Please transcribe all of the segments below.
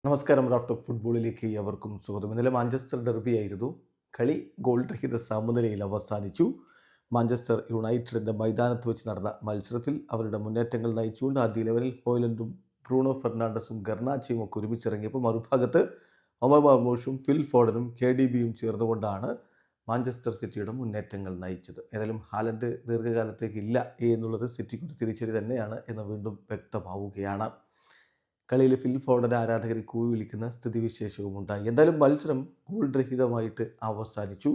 നമസ്കാരം. റാഫ്റ്റോക്ക് ഫുട്ബോളിലേക്ക് അവർക്കും സ്വാഗതം. ഇന്നലെ മാഞ്ചസ്റ്റർ ഡെർബി ആയിരുന്നു. കളി ഗോൾ രഹിത സമനിലയിൽ അവസാനിച്ചു. മാഞ്ചസ്റ്റർ യുണൈറ്റഡിൻ്റെ മൈതാനത്ത് വെച്ച് നടന്ന മത്സരത്തിൽ അവരുടെ മുന്നേറ്റങ്ങൾ നയിച്ചുകൊണ്ട് ആദ്യ ലെവലിൽ ഹോയ്ലൻഡും ബ്രൂണോ ഫെർണാണ്ടസും ഗർണാച്ചയും ഒക്കെ ഒരുമിച്ചിറങ്ങിയപ്പോൾ മറുഭാഗത്ത് ഒമർ മർമൂഷും ഫിൽ ഫോഡനും KDBയും ചേർന്നുകൊണ്ടാണ് മാഞ്ചസ്റ്റർ സിറ്റിയുടെ മുന്നേറ്റങ്ങൾ നയിച്ചത്. ഏതായാലും ഹാലൻഡ് ദീർഘകാലത്തേക്ക് ഇല്ല എന്നുള്ളത് സിറ്റിക്കൊരു തിരിച്ചടി തന്നെയാണ് എന്ന് വീണ്ടും വ്യക്തമാവുകയാണ്. കളിയിൽ ഫിൽ ഫോർഡിൻ്റെ ആരാധകരെ കൂവി വിളിക്കുന്ന സ്ഥിതിവിശേഷവും ഉണ്ടായി. എന്തായാലും മത്സരം ഗോൾ രഹിതമായിട്ട് അവസാനിച്ചു.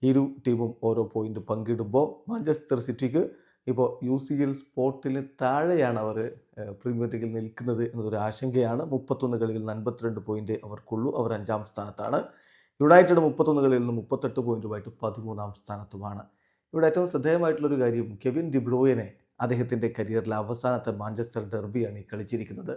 ഇരു ടീമും ഓരോ പോയിന്റ് പങ്കിടുമ്പോൾ മാഞ്ചസ്റ്റർ സിറ്റിക്ക് ഇപ്പോൾ UCL സ്പോട്ടിന് താഴെയാണ് അവർ പ്രീമിയർ ലീഗിൽ നിൽക്കുന്നത് എന്നതൊരു ആശങ്കയാണ്. 31 കളികളിൽ നിന്ന് 52 പോയിന്റ് അവർക്കുള്ളൂ. അവർ 5ാം സ്ഥാനത്താണ്. യുണൈറ്റഡ് 31 കളിയിൽ നിന്ന് 38 പോയിന്റുമായിട്ട് 13ാം സ്ഥാനത്തുമാണ്. ഇവിടെ ഏറ്റവും ശ്രദ്ധേയമായിട്ടുള്ളൊരു കാര്യം, കെവിൻ ഡിബ്രോയനെ അദ്ദേഹത്തിൻ്റെ കരിയറിലെ അവസാനത്തെ മാഞ്ചസ്റ്റർ ഡെർബിയാണ് ഈ കളിച്ചിരിക്കുന്നത്.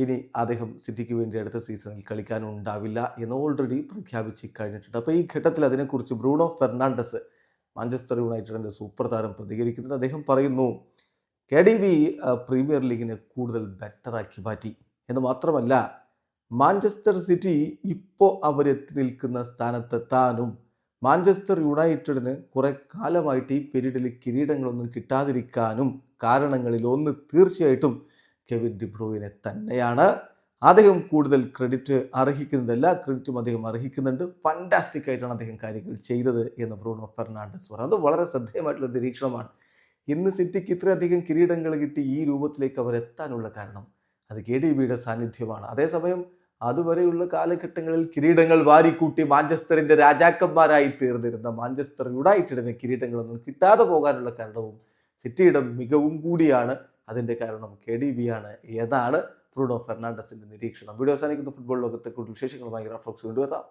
ഇനി അദ്ദേഹം സിറ്റിക്ക് വേണ്ടി അടുത്ത സീസണിൽ കളിക്കാനും ഉണ്ടാവില്ല എന്ന് ഓൾറെഡി പ്രഖ്യാപിച്ച് കഴിഞ്ഞിട്ടുണ്ട്. അപ്പോൾ ഈ ഘട്ടത്തിൽ അതിനെക്കുറിച്ച് ബ്രൂണോ ഫെർണാണ്ടസ്, മാഞ്ചസ്റ്റർ യുണൈറ്റഡിൻ്റെ സൂപ്പർ താരം, പ്രതികരിക്കുന്നത് അദ്ദേഹം പറയുന്നു, KDB പ്രീമിയർ ലീഗിനെ കൂടുതൽ ബെറ്ററാക്കി മാറ്റി എന്ന് മാത്രമല്ല, മാഞ്ചസ്റ്റർ സിറ്റി ഇപ്പോൾ അവരെത്തി നിൽക്കുന്ന സ്ഥാനത്തെത്താനും മാഞ്ചസ്റ്റർ യുണൈറ്റഡിന് കുറെ കാലമായിട്ട് ഈ പീരീഡിൽ കിരീടങ്ങളൊന്നും കിട്ടാതിരിക്കാനും കാരണങ്ങളിൽ ഒന്ന് തീർച്ചയായിട്ടും കെവിൻ ഡിബ്രോയിനെ തന്നെയാണ്. അദ്ദേഹം കൂടുതൽ ക്രെഡിറ്റ് അർഹിക്കുന്നതല്ല, ക്രെഡിറ്റും അദ്ദേഹം അർഹിക്കുന്നുണ്ട്. ഫാന്റാസ്റ്റിക് ആയിട്ടാണ് അദ്ദേഹം കാര്യങ്ങൾ ചെയ്തത് എന്ന് ബ്രൂണോ ഫെർണാണ്ടസ് പറയുന്നത്. അത് വളരെ ശ്രദ്ധേയമായിട്ടുള്ള നിരീക്ഷണമാണ്. ഇന്ന് സിറ്റിക്ക് ഇത്രയധികം കിരീടങ്ങൾ കിട്ടി ഈ രൂപത്തിലേക്ക് അവർ എത്താനുള്ള കാരണം അത് KDBയുടെ സാന്നിധ്യമാണ്. അതേസമയം അതുവരെയുള്ള കാലഘട്ടങ്ങളിൽ കിരീടങ്ങൾ വാരിക്കൂട്ടി മാഞ്ചസ്റ്ററിൻ്റെ രാജാക്കന്മാരായി തീർന്നിരുന്ന മാഞ്ചസ്റ്റർ യുണൈറ്റഡിന് കിരീടങ്ങളൊന്നും കിട്ടാതെ പോകാനുള്ള കാരണവും സിറ്റിയുടെ മികവും കൂടിയാണ്. അതിൻ്റെ കാരണം KDBയാണ് എന്നാണ് ബ്രൂണോ ഫെർണാണ്ടസിൻ്റെ നിരീക്ഷണം. വീഡിയോ അവസാനിക്കുന്ന ഫുട്ബോൾ ലോകത്തെ കൂടുതൽ വിശേഷങ്ങളുമായി റാഫ്റ്റോക്സ് കൊണ്ടുവരാം.